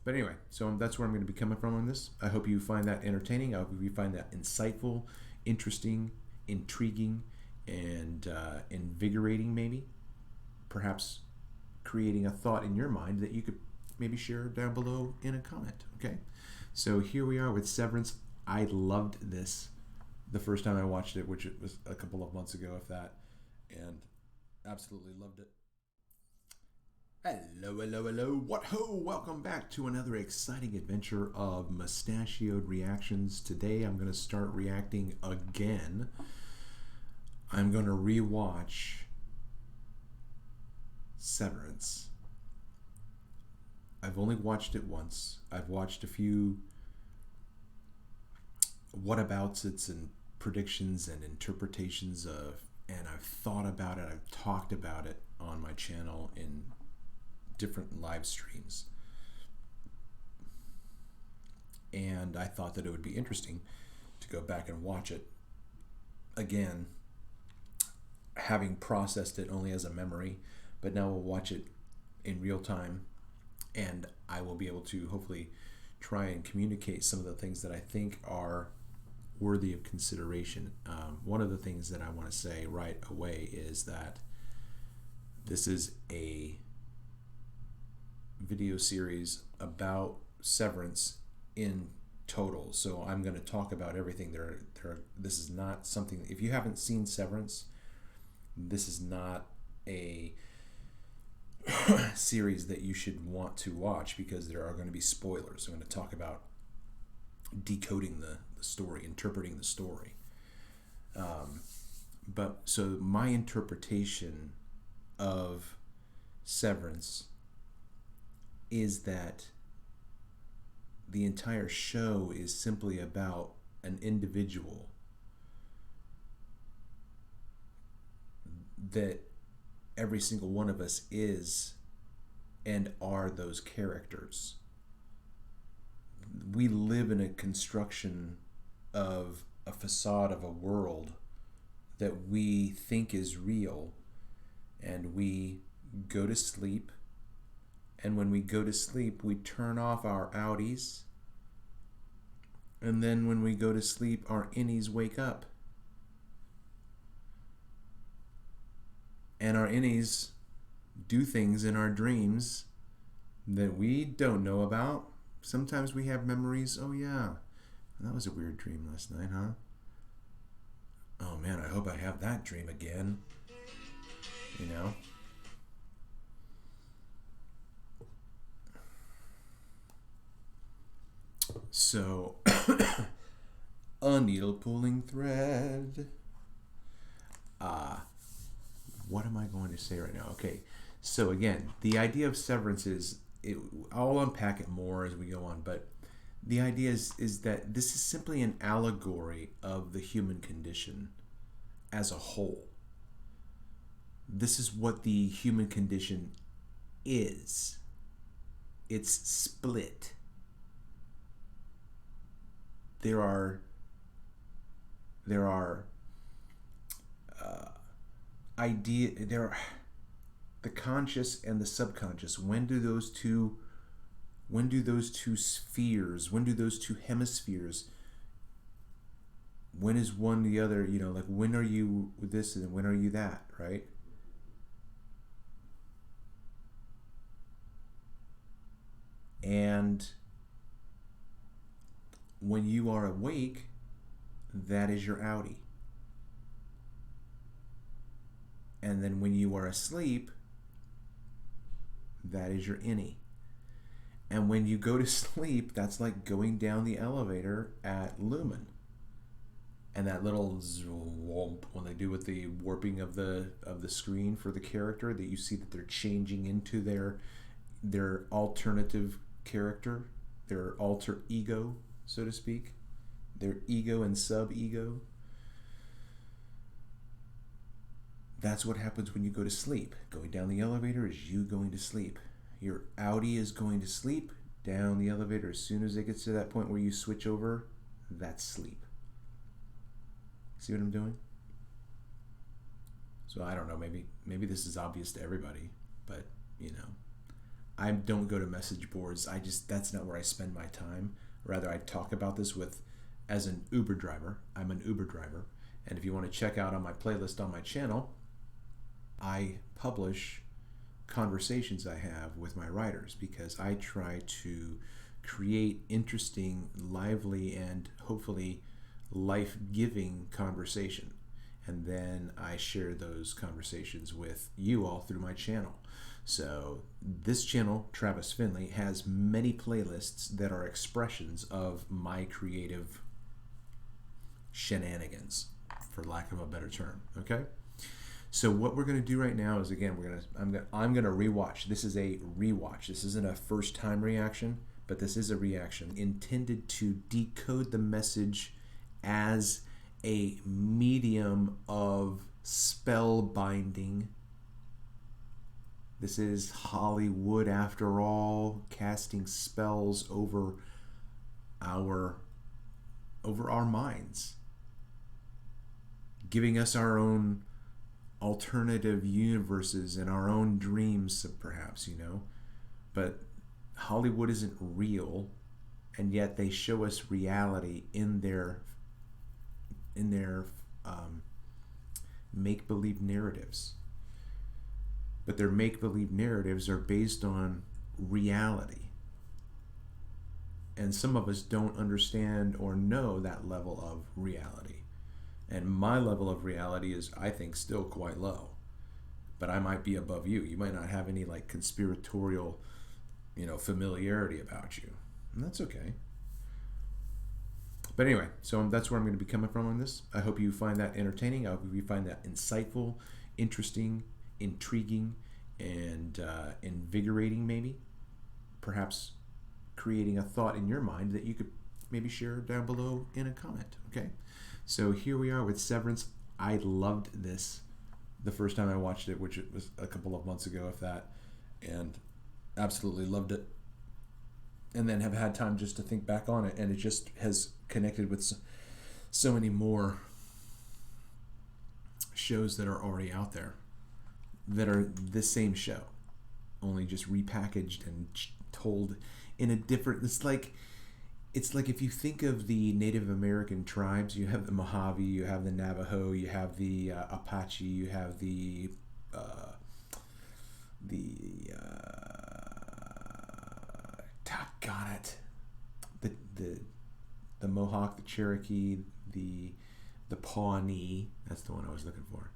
But anyway, so that's where I'm going to be coming from on this. I hope you find that entertaining. I hope you find that insightful, interesting, intriguing, and invigorating, maybe. Perhaps creating a thought in your mind that you could maybe share down below in a comment. Okay? So here we are with Severance. I loved this the first time I watched it, which was a couple of months ago, if that, and absolutely loved it. Hello, hello, hello. What ho? Welcome back to another exciting adventure of mustachioed reactions. Today I'm going to start reacting again. I'm going to rewatch Severance. I've only watched it once. I've watched a few whatabouts and predictions and interpretations of, and I've thought about it. I've talked about it on my channel in different live streams, and I thought that it would be interesting to go back and watch it again, having processed it only as a memory, but now we'll watch it in real time, and I will be able to hopefully try and communicate some of the things that I think are worthy of consideration. One of the things that I want to say right away is that this is a video series about Severance in total. So I'm going to talk about everything there. This is not something, if you haven't seen Severance, this is not a series that you should want to watch, because there are going to be spoilers. I'm going to talk about decoding the story, interpreting the story. But so my interpretation of Severance is that the entire show is simply about an individual that every single one of us is and are those characters. We live in a construction of a facade of a world that we think is real, and we go to sleep, and when we go to sleep we turn off our outies, and then when we go to sleep our innies wake up, and our innies do things in our dreams that we don't know about. Sometimes we have memories. Oh yeah, that was a weird dream last night, huh? Oh man, I hope I have that dream again. You know? So, a needle pulling thread. What am I going to say right now? Okay, so again, the idea of Severance is, I'll unpack it more as we go on, but the idea is that this is simply an allegory of the human condition as a whole. This is what the human condition is. It's split. There are the conscious and the subconscious. When do those two spheres, when do those two hemispheres, when is one the other, like when are you this and when are you that, right? And when you are awake, that is your outie. And then when you are asleep, that is your innie. And when you go to sleep, that's like going down the elevator at Lumen. And that little womp, when they do with the warping of the screen for the character, that you see that they're changing into their alternative character, their alter ego, so to speak, their ego and sub-ego. That's what happens when you go to sleep. Going down the elevator is you going to sleep. Your outie is going to sleep down the elevator. As soon as it gets to that point where you switch over, that's sleep. See what I'm doing? So I don't know, maybe this is obvious to everybody, but I don't go to message boards. That's not where I spend my time. Rather, I talk about this as an Uber driver. I'm an Uber driver. And if you want to check out on my playlist on my channel, I publish conversations I have with my riders because I try to create interesting, lively, and hopefully life-giving conversation. And then I share those conversations with you all through my channel. So this channel, Travis Finley, has many playlists that are expressions of my creative shenanigans, for lack of a better term. Okay. So what we're going to do right now is, again, I'm going to rewatch. This is a rewatch. This isn't a first time reaction, but this is a reaction intended to decode the message as a medium of spell binding. This is Hollywood, after all, casting spells over our minds, giving us our own alternative universes and our own dreams, perhaps, but Hollywood isn't real, and yet they show us reality in their make-believe narratives. But their make-believe narratives are based on reality, and some of us don't understand or know that level of reality. And my level of reality is, I think, still quite low. But I might be above you. You might not have any conspiratorial, familiarity about you. And that's okay. But anyway, so that's where I'm going to be coming from on this. I hope you find that entertaining. I hope you find that insightful, interesting, intriguing, and invigorating, maybe. Perhaps creating a thought in your mind that you could maybe share down below in a comment, okay? So here we are with Severance. I loved this the first time I watched it, which was a couple of months ago, if that, and absolutely loved it. And then have had time just to think back on it, and it just has connected with so many more shows that are already out there that are the same show, only just repackaged and told in a different. It's like if you think of the Native American tribes, you have the Mojave, you have the Navajo, you have the Apache, you have the Mohawk, the Cherokee, the Pawnee. That's the one I was looking for.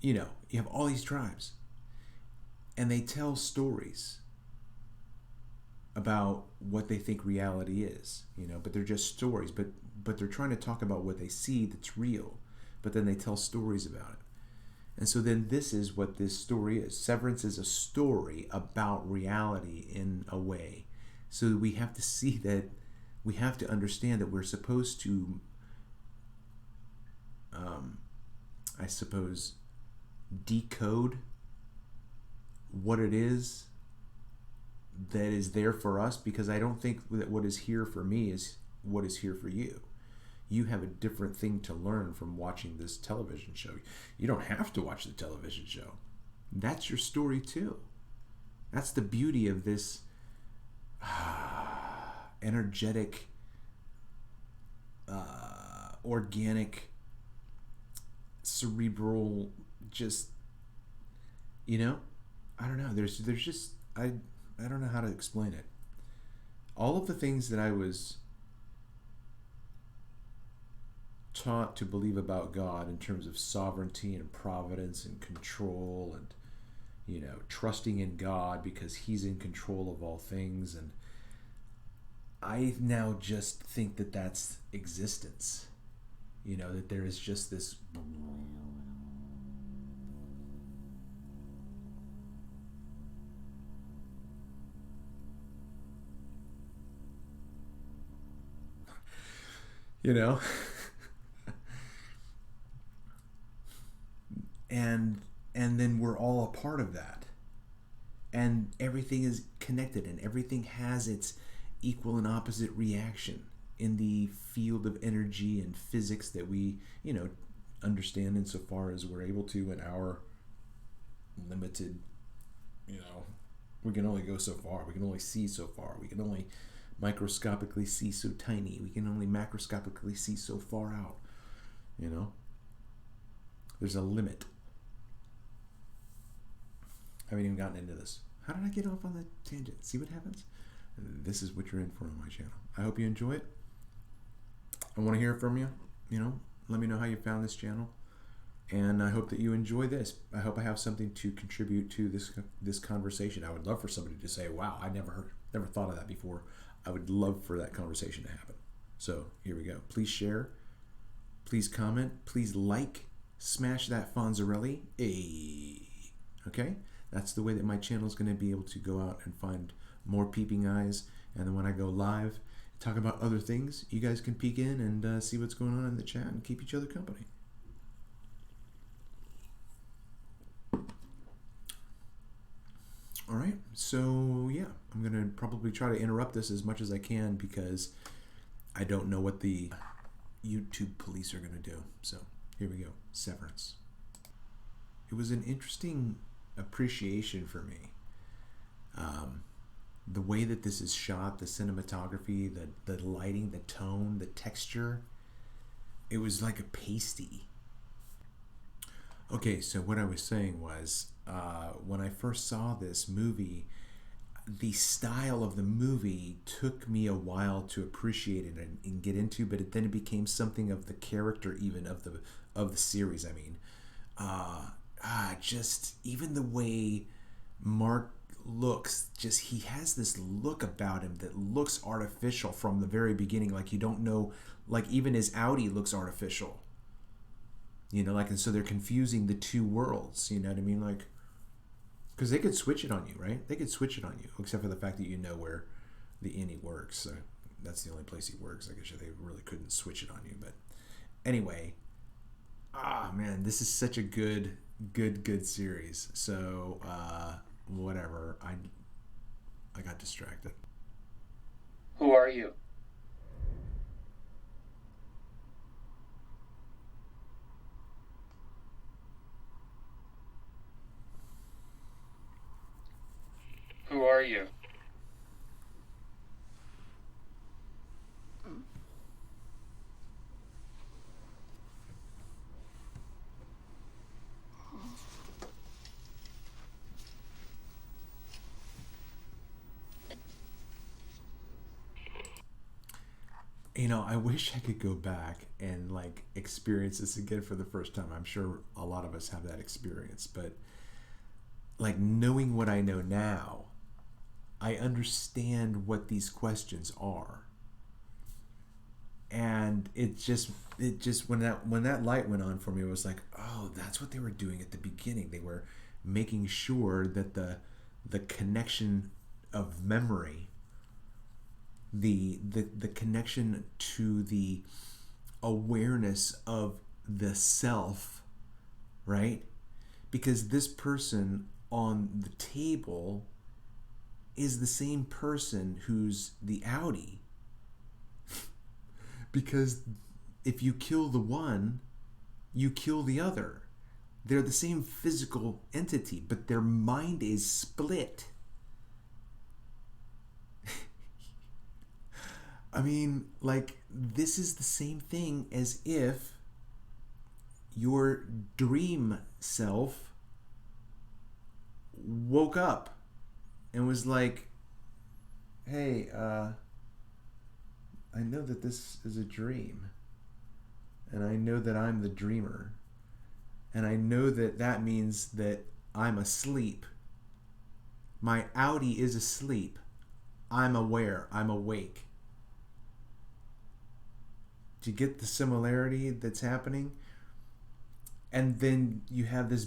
You have all these tribes, and they tell stories about what they think reality is, but they're just stories, but they're trying to talk about what they see that's real, but then they tell stories about it. And so then this is what this story is. Severance is a story about reality in a way. So we have to see that, we have to understand that we're supposed to, I suppose, decode what it is that is there for us, because I don't think that what is here for me is what is here for you. You have a different thing to learn from watching this television show. You don't have to watch the television show. That's your story too. That's the beauty of this energetic, organic, cerebral, just, I don't know. There's just, I don't know how to explain it. All of the things that I was taught to believe about God in terms of sovereignty and providence and control and, trusting in God because He's in control of all things. And I now just think that that's existence. That there is just this and then we're all a part of that, and everything is connected, and everything has its equal and opposite reaction in the field of energy and physics that we understand insofar as we're able to in our limited We can only go so far. We can only see so far. We can only microscopically see so tiny. We can only macroscopically see so far out. You know? There's a limit. I haven't even gotten into this. How did I get off on that tangent? See what happens? This is what you're in for on my channel. I hope you enjoy it. I want to hear from you. You know, let me know how you found this channel. And I hope that you enjoy this. I hope I have something to contribute to this conversation. I would love for somebody to say, wow, I never thought of that before. I would love for that conversation to happen. So here we go. Please share. Please comment. Please like. Smash that Fonzarelli. Okay? That's the way that my channel is going to be able to go out and find more peeping eyes. And then when I go live, talk about other things, you guys can peek in and see what's going on in the chat and keep each other company. All right, so yeah, I'm going to probably try to interrupt this as much as I can because I don't know what the YouTube police are going to do. So here we go, Severance. It was an interesting appreciation for me. The way that this is shot, the cinematography, the lighting, the tone, the texture, it was like a pasty. Okay, so what I was saying was, when I first saw this movie, the style of the movie took me a while to appreciate it and get into, but then it became something of the character even of the series. I mean, just even the way Mark looks, just he has this look about him that looks artificial from the very beginning. Like you don't know, like even his Audi looks artificial. You know, like, and so they're confusing the two worlds. You know what I mean? Like, because they could switch it on you, right? They could switch it on you, except for the fact that you know where the innie works. So that's the only place he works. I guess they really couldn't switch it on you. But anyway, man, this is such a good series. So whatever, I got distracted. Who are you? Who are you? You know, I wish I could go back and like experience this again for the first time. I'm sure a lot of us have that experience, but like knowing what I know now, I understand what these questions are. And it just when that light went on for me, it was like, oh, that's what they were doing at the beginning. They were making sure that the connection of memory, the connection to the awareness of the self, right? Because this person on the table is the same person who's the Audi. Because if you kill the one, you kill the other. They're the same physical entity, but their mind is split. I mean, like, this is the same thing as if your dream self woke up and was like, hey, I know that this is a dream, and I know that I'm the dreamer, and I know that that means that I'm asleep. My Audi is asleep. I'm aware. I'm awake. Do you get the similarity that's happening? And then you have this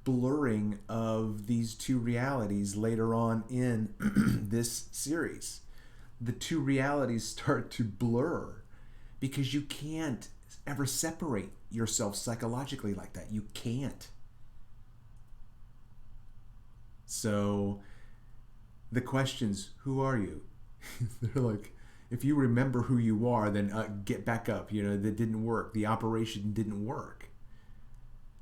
blurring of these two realities later on in this series. The two realities start to blur because you can't ever separate yourself psychologically like that. You can't. So the questions, who are you? They're like, if you remember who you are, then get back up. You know, that didn't work. The operation didn't work.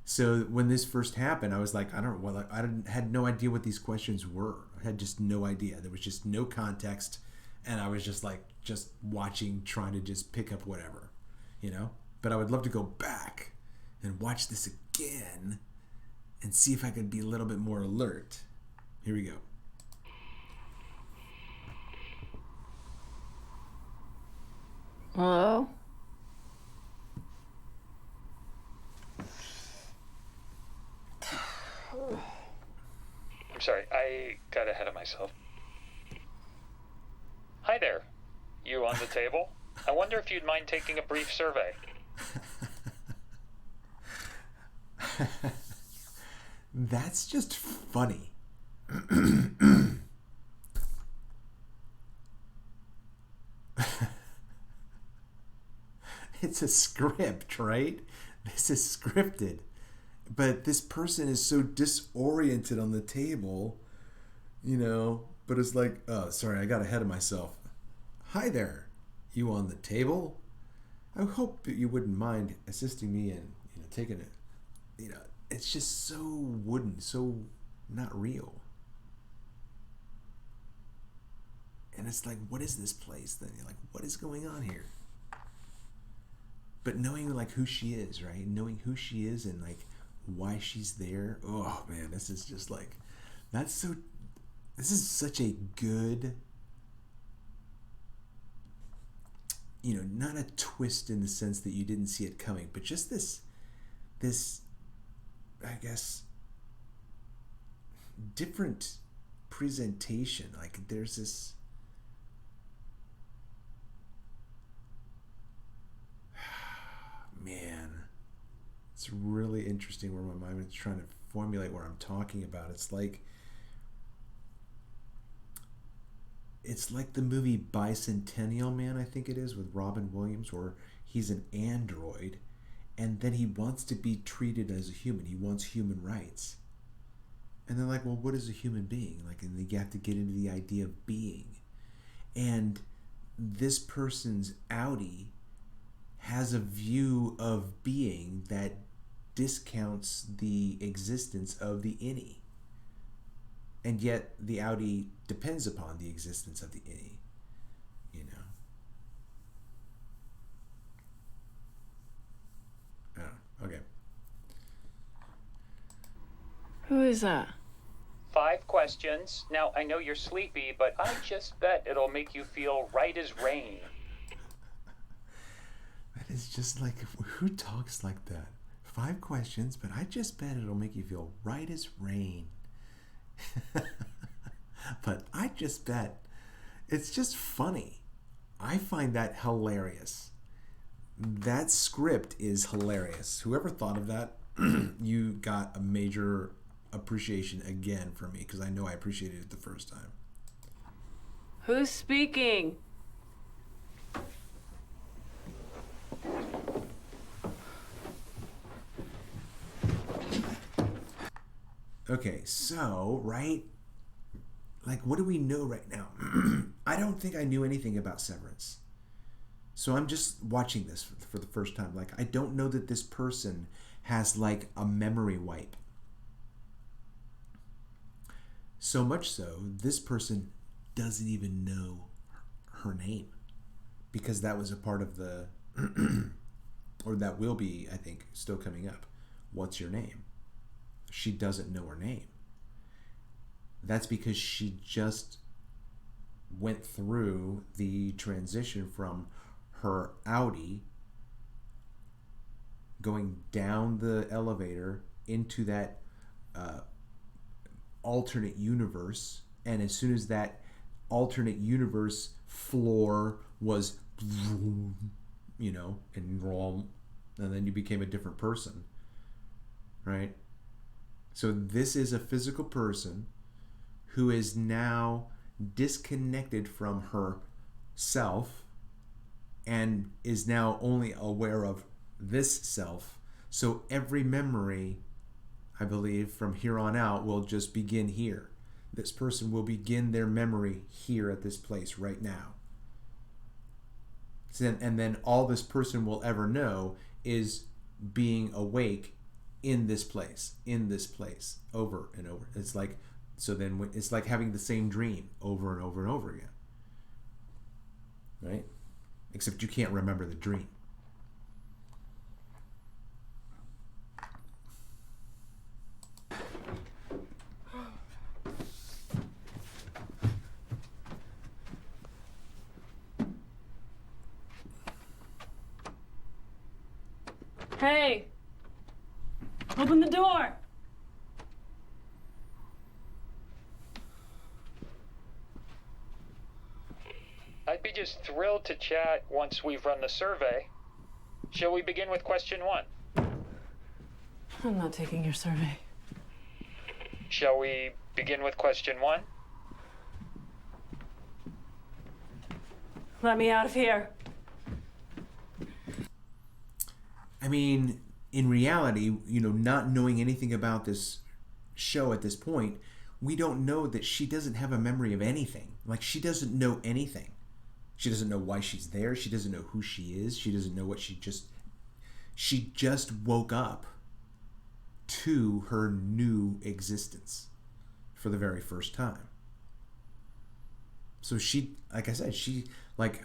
So when this first happened, I was like, I don't know, well, had no idea what these questions were. I had just no idea. There was just no context, and I was just like, just watching, trying to just pick up whatever, you know. But I would love to go back and watch this again and see if I could be a little bit more alert. Here we go. Hello? I'm sorry, I got ahead of myself. Hi there. You on the table? I wonder if you'd mind taking a brief survey. That's just funny. It's a script, right? This is scripted. But this person is so disoriented on the table, you know, but it's like, oh, sorry, I got ahead of myself. Hi there. You on the table? I hope that you wouldn't mind assisting me in, you know, taking it. You know, it's just so wooden, so not real. And it's like, what is this place? Then you're like, what is going on here? But knowing like who she is, right? Knowing who she is and like why she's there. Oh man, this is just like, this is such a good, you know, not a twist in the sense that you didn't see it coming, but just this, I guess, different presentation. Like there's this, man, it's really interesting where my mind is trying to formulate what I'm talking about. It's like the movie Bicentennial Man, I think it is, with Robin Williams, where he's an android and then he wants to be treated as a human. He wants human rights. And they're like, well, what is a human being? Like, and you have to get into the idea of being. And this person's outie has a view of being that discounts the existence of the innie. And yet the outie depends upon the existence of the innie, you know. Oh, okay. Who is that? 5 questions. Now, I know you're sleepy, but I just bet it'll make you feel right as rain. That is just like, who talks like that? 5 questions, but I just bet it'll make you feel right as rain. But I just bet. It's just funny. I find that hilarious. That script is hilarious. Whoever thought of that, you got a major appreciation again from me, because I know I appreciated it the first time. Who's speaking? Okay, so, right? Like, what do we know right now? I don't think I knew anything about Severance. So I'm just watching this for the first time. Like, I don't know that this person has, like, a memory wipe. So much so, this person doesn't even know her name. Because that was a part of the... or that will be, I think, still coming up. What's your name? She doesn't know her name. That's because she just went through the transition from her outie going down the elevator into that alternate universe, and as soon as that alternate universe floor was, you know, and then you became a different person, right? So this is a physical person who is now disconnected from herself and is now only aware of this self. So every memory, I believe, from here on out will just begin here. This person will begin their memory here at this place right now. And then all this person will ever know is being awake in this place, over and over. It's like, so then it's like having the same dream over and over and over again, right? Except you can't remember the dream. Hey! Open the door! I'd be just thrilled to chat once we've run the survey. Shall we begin with question 1? I'm not taking your survey. Shall we begin with question 1? Let me out of here. I mean, in reality, not knowing anything about this show at this point, we don't know that she doesn't have a memory of anything. Like, she doesn't know anything. She doesn't know why she's there. She doesn't know who she is. She doesn't know what she just woke up to her new existence for the very first time. So she, like I said,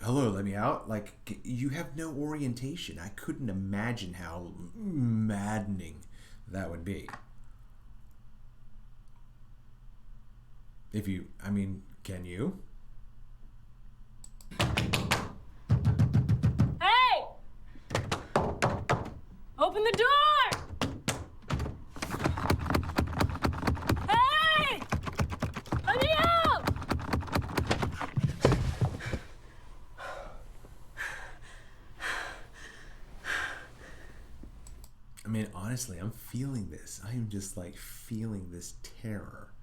hello, let me out. Like, you have no orientation. I couldn't imagine how maddening that would be. Can you? Hey! Open the door! Hey! Let me out! Honestly, I'm feeling this. I am just feeling this terror.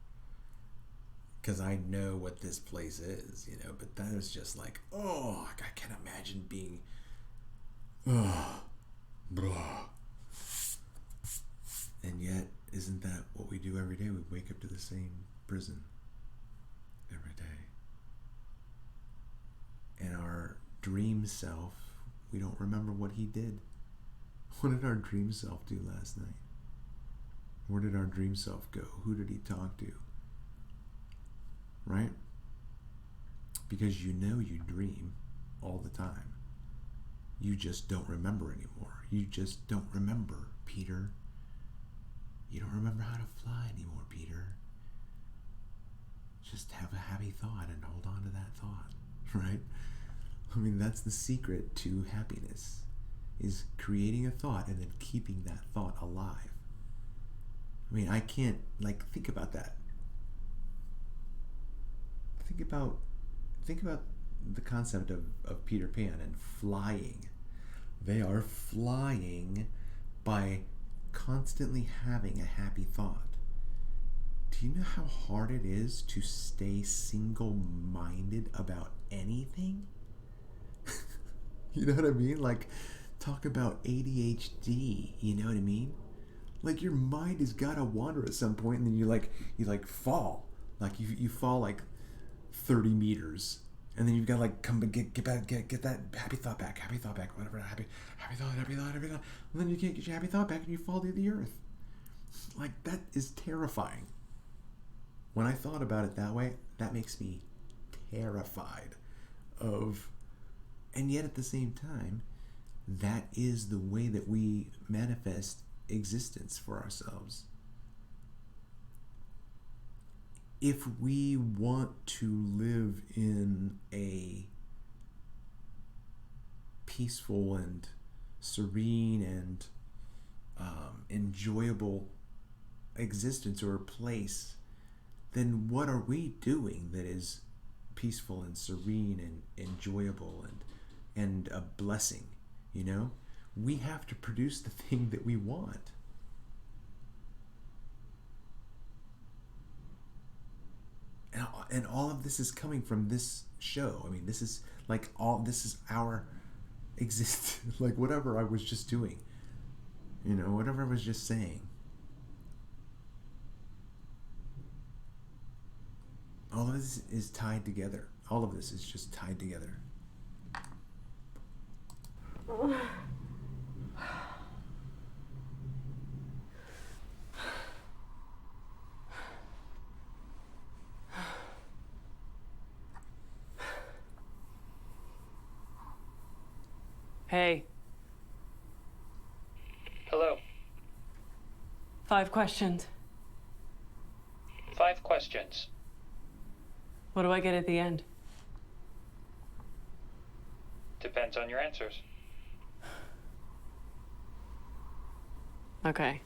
Because I know what this place is, but that is just I can't imagine being, blah. And yet, isn't that what we do every day? We wake up to the same prison every day. And our dream self, we don't remember what he did. What did our dream self do last night? Where did our dream self go? Who did he talk to? Right? Because you dream all the time. You just don't remember anymore. You just don't remember, Peter. You don't remember how to fly anymore, Peter. Just have a happy thought and hold on to that thought, right? That's the secret to happiness, is creating a thought and then keeping that thought alive. I can't, think about that. Think about the concept of Peter Pan and flying. They are flying by constantly having a happy thought. Do you know how hard it is to stay single-minded about anything? You know what I mean? Talk about ADHD, you know what I mean? Your mind has got to wander at some point, and then you fall. You fall 30 meters, and then you've got to come get that happy thought back, whatever, happy thought, and then you can't get your happy thought back, and you fall to the earth. That is terrifying. When I thought about it that way, that makes me terrified of, and yet at the same time, that is the way that we manifest existence for ourselves. If we want to live in a peaceful and serene and enjoyable existence or place, then what are we doing that is peaceful and serene and enjoyable and a blessing? We have to produce the thing that we want. And all of this is coming from this show. This is this is our existence. Whatever I was just doing, whatever I was just saying. All of this is tied together. All of this is just tied together. Hey, Hello. 5 questions. 5 questions. What do I get at the end? Depends on your answers. Okay.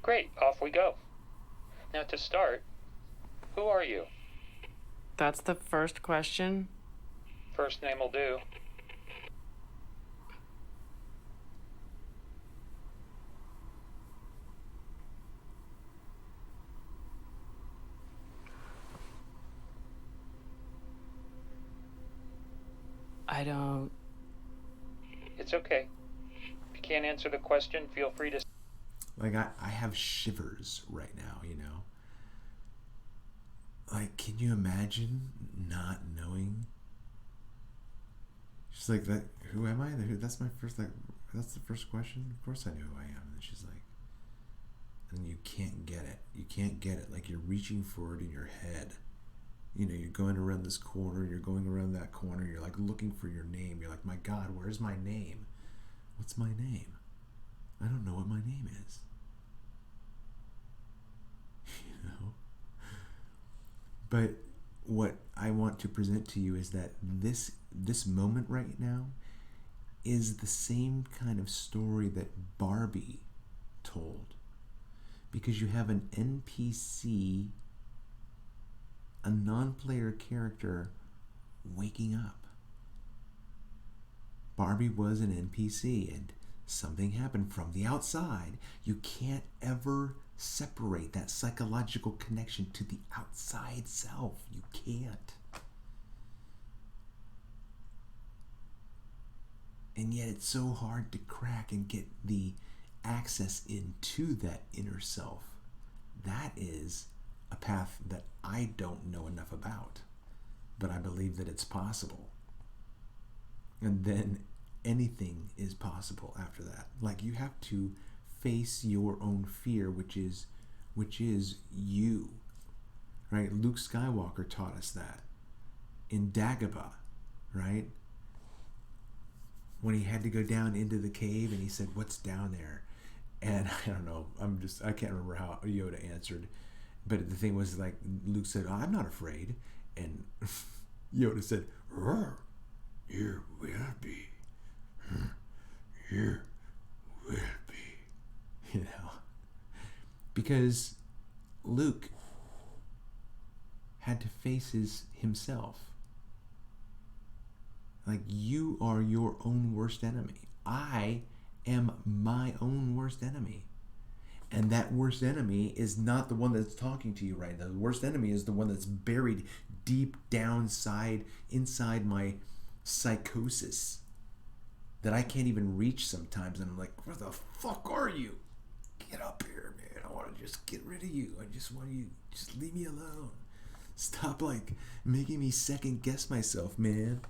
Great, off we go. Now to start, who are you? That's the first question? First name will do. I don't... It's okay. If you can't answer the question, feel free to... Like, I have shivers right now, you know? Like, can you imagine not knowing? She's like, that. Who am I? That's my first, like, that's the first question? Of course I know who I am. And then she's like, and you can't get it. You can't get it. Like, you're reaching for it in your head. You know, you're going around this corner, you're going around that corner, you're like looking for your name. You're like, my God, where's my name? What's my name? I don't know what my name is. You know? But what I want to present to you is that this moment right now is the same kind of story that Barbie told. Because you have an NPC, a non-player character, waking up. Barbie was an NPC and something happened from the outside. You can't ever separate that psychological connection to the outside self. You can't. And yet it's so hard to crack and get the access into that inner self. That is a path that I don't know enough about, but I believe that it's possible. And then anything is possible after that. Like, you have to face your own fear, which is you, right? Luke Skywalker taught us that in Dagobah, right? When he had to go down into the cave and he said, "What's down there?" And I don't know, I can't remember how Yoda answered, but the thing was, like, Luke said, "Oh, I'm not afraid," and Yoda said, "You will be. You will be." You know, because Luke had to face himself. Like, you are your own worst enemy. I am my own worst enemy. And that worst enemy is not the one that's talking to you right now. The worst enemy is the one that's buried deep down inside my psychosis that I can't even reach sometimes. And I'm like, where the fuck are you? Get up here, man. I want to just get rid of you. I just want you, just leave me alone. Stop, like, making me second guess myself, man.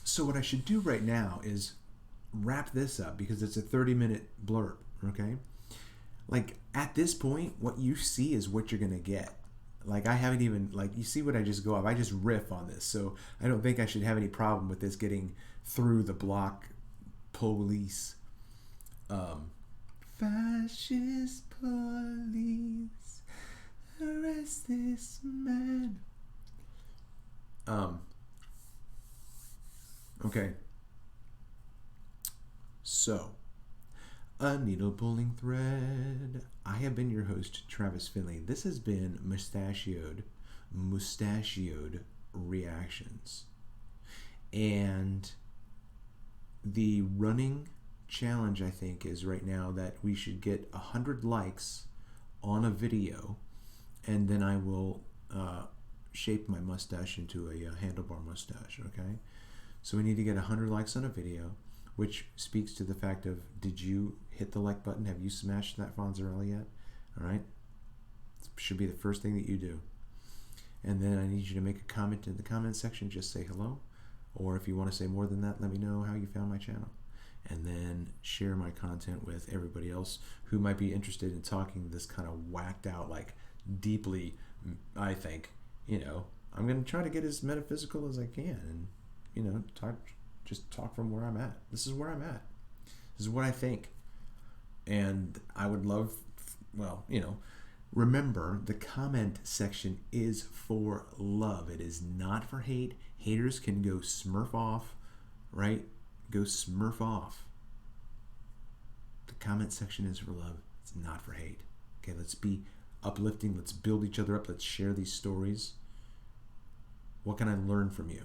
So what I should do right now is wrap this up because it's a 30-minute blurb, okay? Like, at this point, what you see is what you're going to get. Like, I haven't even, like, you see what I just go off. I just riff on this, so I don't think I should have any problem with this getting through the block police. Fascist police, arrest this man. Okay. So, a needle pulling thread. I have been your host, Travis Finley. This has been Mustachioed Reactions. And the running challenge, I think, is right now that we should get 100 likes on a video, and then I will shape my mustache into a handlebar mustache, okay? So we need to get 100 likes on a video, which speaks to the fact of, did you hit the like button? Have you smashed that Fonzarelli yet? All right? It should be the first thing that you do. And then I need you to make a comment in the comment section. Just say hello. Or if you want to say more than that, let me know how you found my channel. And then share my content with everybody else who might be interested in talking this kind of whacked out, like, deeply I think, I'm going to try to get as metaphysical as I can, and talk from where I'm at. This is where I'm at. This is what I think. And I would love, remember, the comment section is for love. It is not for hate. Haters can go smurf off, right? Go smurf off. The comment section is for love. It's not for hate. Okay, let's be uplifting. Let's build each other up. Let's share these stories. What can I learn from you?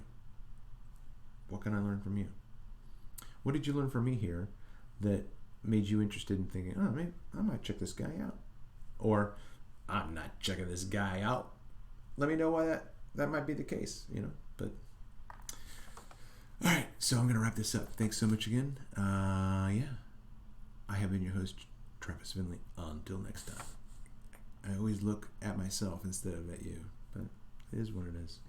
What can I learn from you? What did you learn from me here that made you interested in thinking, oh, maybe I might check this guy out? Or, I'm not checking this guy out. Let me know why that might be the case, But, all right, so I'm going to wrap this up. Thanks so much again. I have been your host, Travis Finley. Until next time. I always look at myself instead of at you, but it is what it is.